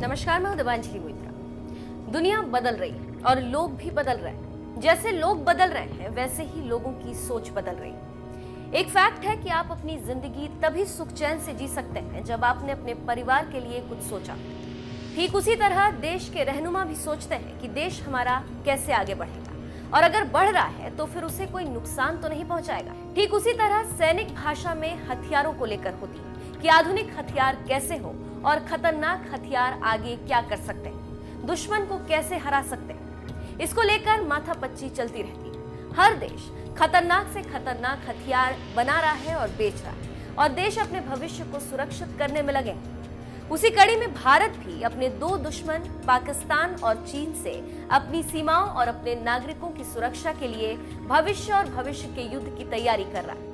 नमस्कार, मैं हूं दिव्यांजलि मोहित्रा। दुनिया बदल रही है और लोग भी बदल रहे हैं। जैसे लोग बदल रहे हैं वैसे ही लोगों की सोच बदल रही है। एक फैक्ट है कि आप अपनी जिंदगी तभी सुख चैन से जी सकते हैं जब आपने अपने परिवार के लिए कुछ सोचा। ठीक उसी तरह देश के रहनुमा भी सोचते हैं कि देश हमारा कैसे आगे बढ़ेगा और अगर बढ़ रहा है तो फिर उसे कोई नुकसान तो नहीं पहुंचाएगा। ठीक उसी तरह सैनिक भाषा में हथियारों को लेकर होती है कि आधुनिक हथियार कैसे हो और खतरनाक हथियार आगे क्या कर सकते हैं, दुश्मन को कैसे हरा सकते हैं। इसको लेकर माथापच्ची चलती रहती है। हर देश खतरनाक से खतरनाक हथियार बना रहा है और बेच रहा है और देश अपने भविष्य को सुरक्षित करने में लगे हैं। उसी कड़ी में भारत भी अपने दो दुश्मन पाकिस्तान और चीन से अपनी सीमाओं और अपने नागरिकों की सुरक्षा के लिए भविष्य और भविष्य के युद्ध की तैयारी कर रहा है।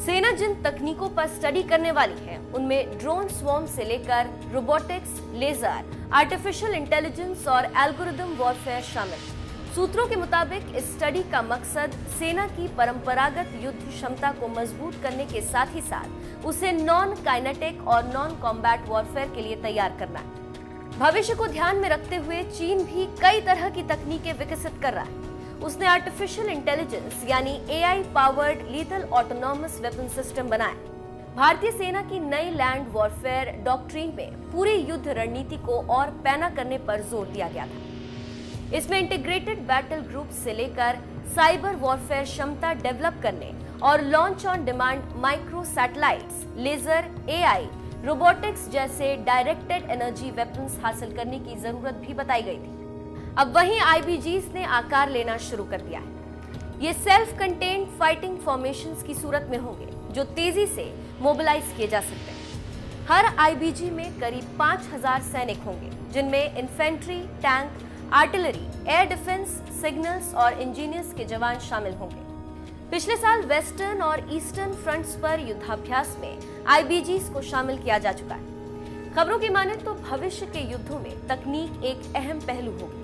सेना जिन तकनीकों पर स्टडी करने वाली है उनमें ड्रोन स्वॉर्म से लेकर रोबोटिक्स, लेजर, आर्टिफिशियल इंटेलिजेंस और एल्गोरिदम वॉरफेयर शामिल है। सूत्रों के मुताबिक इस स्टडी का मकसद सेना की परंपरागत युद्ध क्षमता को मजबूत करने के साथ ही साथ उसे नॉन काइनेटिक और नॉन कॉम्बैट वॉरफेयर के लिए तैयार करना है। भविष्य को ध्यान में रखते हुए चीन भी कई तरह की तकनीकें विकसित कर रहा है। उसने आर्टिफिशियल इंटेलिजेंस यानी AI powered lethal autonomous weapon system बनाया। भारतीय सेना की नई लैंड वॉरफेयर डॉक्ट्रिन में पूरी युद्ध रणनीति को और पैना करने पर जोर दिया गया था। इसमें इंटीग्रेटेड बैटल ग्रुप से लेकर साइबर वॉरफेयर क्षमता डेवलप करने और launch on demand micro satellites, laser, AI, robotics जैसे डायरेक्टेड एनर्जी वेपन्स हासिल करने की जरूरत भी बताई गई थी। अब वहीं IBGs ने आकार लेना शुरू कर दिया है। ये सेल्फ कंटेन्ड फाइटिंग फॉर्मेशंस की सूरत में होंगे जो तेजी से मोबिलाइज किए जा सकते हैं। हर IBG में करीब 5000 सैनिक होंगे जिनमें infantry, tank, artillery, air defence, signals और इंजीनियर्स के जवान शामिल होंगे। पिछले साल वेस्टर्न और ईस्टर्न फ्रंट्स पर युद्धाभ्यास में IBGs को शामिल किया जा चुका है। खबरों की माने तो भविष्य के युद्धों में तकनीक एक अहम पहलू होगी।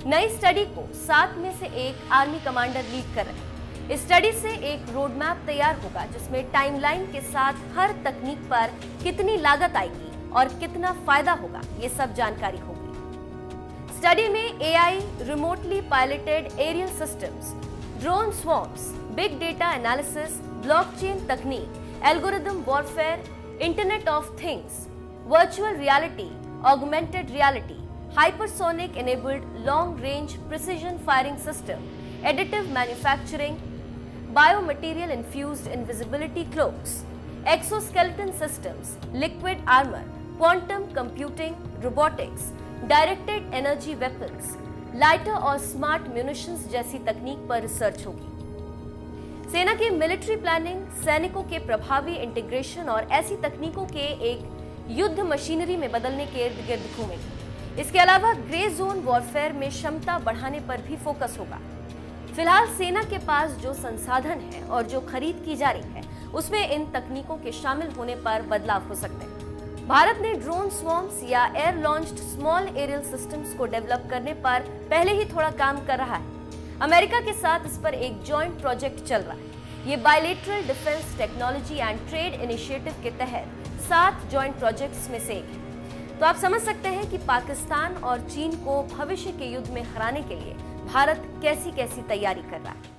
नई स्टडी को 7 में से एक आर्मी कमांडर लीड कर रहे हैं। इस स्टडी से एक रोड मैप तैयार होगा जिसमें टाइमलाइन के साथ हर तकनीक पर कितनी लागत आएगी और कितना फायदा होगा, ये सब जानकारी होगी। स्टडी में AI, remotely piloted aerial systems, drone swarms, big data analysis, blockchain तकनीक, algorithm warfare, internet of things, virtual reality, augmented reality, hypersonic enabled long range precision firing system, additive manufacturing, biomaterial infused invisibility cloaks, exoskeleton systems, liquid armor, quantum computing, robotics, directed energy weapons, lighter और smart munitions जैसी तकनीक पर research होगी। सेना की military planning, सैनिकों के प्रभावी इंटीग्रेशन और ऐसी तकनीकों के एक युद्ध मशीनरी में बदलने के इर्द गिर्द घूमेगी। इसके अलावा ग्रे जोन वॉरफेयर में क्षमता बढ़ाने पर भी फोकस होगा। फिलहाल सेना के पास जो संसाधन है और जो खरीद की जा रही है उसमें इन तकनीकों के शामिल होने पर बदलाव हो सकते हैं। भारत ने ड्रोन स्वॉर्म्स या air launched small aerial systems को डेवलप करने पर पहले ही थोड़ा काम कर रहा है। अमेरिका के साथ इस पर एक जॉइंट प्रोजेक्ट चल रहा है। ये bilateral defence technology and trade initiative के तहत 7 जॉइंट प्रोजेक्ट्स में से एक है। तो आप समझ सकते हैं कि पाकिस्तान और चीन को भविष्य के युद्ध में हराने के लिए भारत कैसी कैसी तैयारी कर रहा है।